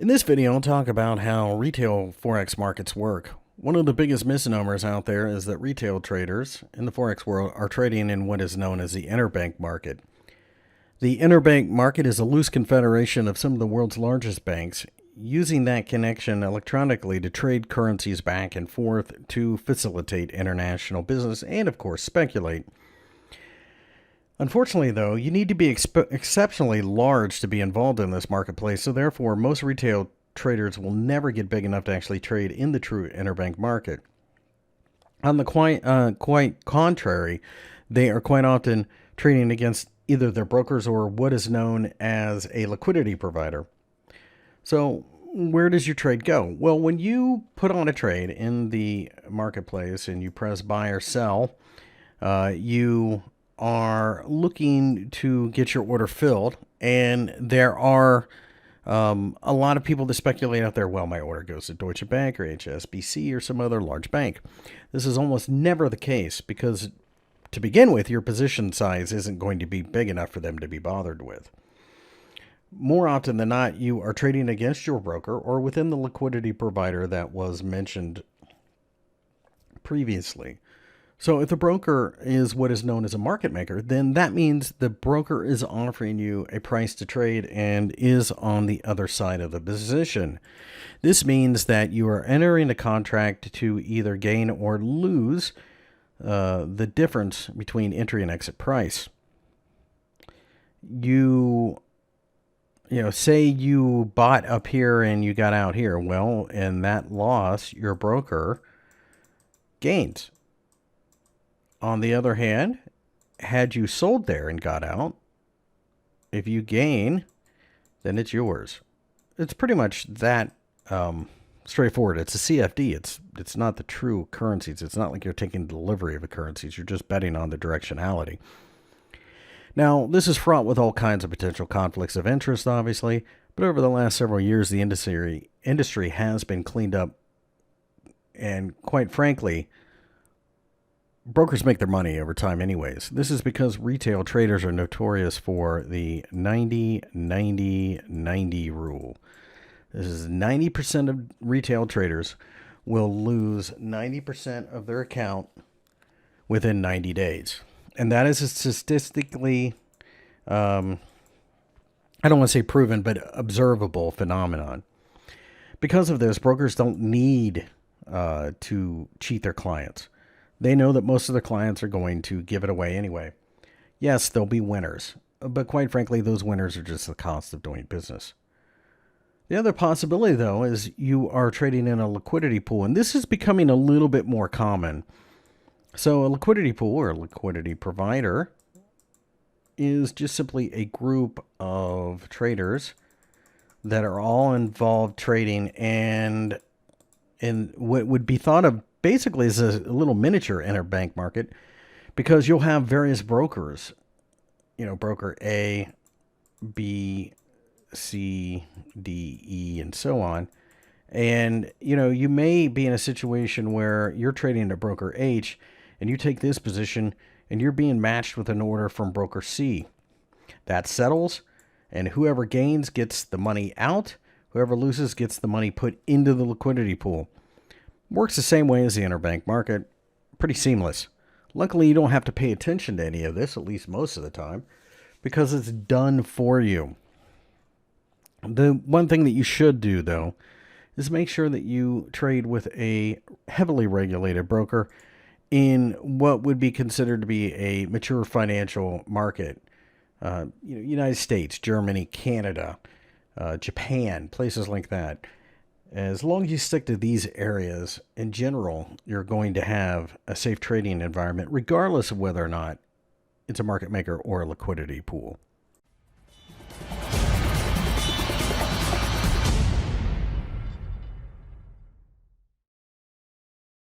In this video, I'll talk about how retail Forex markets work. One of the biggest misnomers out there is that retail traders in the Forex world are trading in what is known as the interbank market. The interbank market is a loose confederation of some of the world's largest banks, using that connection electronically to trade currencies back and forth to facilitate international business and, of course, speculate. Unfortunately, though, you need to be exceptionally large to be involved in this marketplace, so therefore most retail traders will never get big enough to actually trade in the true interbank market. On the quite contrary, they are quite often trading against either their brokers or what is known as a liquidity provider. So where does your trade go? Well, when you put on a trade in the marketplace and you press buy or sell, you are looking to get your order filled, and there are a lot of people that speculate out there, well, my order goes to Deutsche Bank or HSBC or some other large bank. This is almost never the case because, to begin with, your position size isn't going to be big enough for them to be bothered with. More often than not, you are trading against your broker or within the liquidity provider that was mentioned previously. So if the broker is what is known as a market maker, then that means the broker is offering you a price to trade and is on the other side of the position. This means that you are entering a contract to either gain or lose the difference between entry and exit price. Say you bought up here and you got out here. Well, in that loss, your broker gains. On the other hand, had you sold there and got out, if you gain, then it's yours. It's pretty much that straightforward. It's a CFD. It's not the true currencies. It's not like you're taking delivery of the currencies. You're just betting on the directionality. Now, this is fraught with all kinds of potential conflicts of interest, obviously, but over the last several years, the industry has been cleaned up, and quite frankly, brokers make their money over time anyways. This is because retail traders are notorious for the 90-90-90 rule. This is 90% of retail traders will lose 90% of their account within 90 days. And that is a statistically, I don't want to say proven, but observable phenomenon. Because of this, brokers don't need to cheat their clients. They know that most of their clients are going to give it away anyway. Yes, there'll be winners, but quite frankly, those winners are just the cost of doing business. The other possibility, though, is you are trading in a liquidity pool, and this is becoming a little bit more common. So a liquidity pool or a liquidity provider is just simply a group of traders that are all involved trading and in what would be thought of basically as a little miniature interbank market, because you'll have various brokers, broker A, B, C, D, E, and so on. And, you may be in a situation where you're trading at broker H and you take this position and you're being matched with an order from broker C. That settles, and whoever gains gets the money out. Whoever loses gets the money put into the liquidity pool. Works the same way as the interbank market. Pretty seamless. Luckily, you don't have to pay attention to any of this, at least most of the time, because it's done for you. The one thing that you should do, though, is make sure that you trade with a heavily regulated broker in what would be considered to be a mature financial market. United States, Germany, Canada, Japan, places like that. As long as you stick to these areas, in general, you're going to have a safe trading environment, regardless of whether or not it's a market maker or a liquidity pool.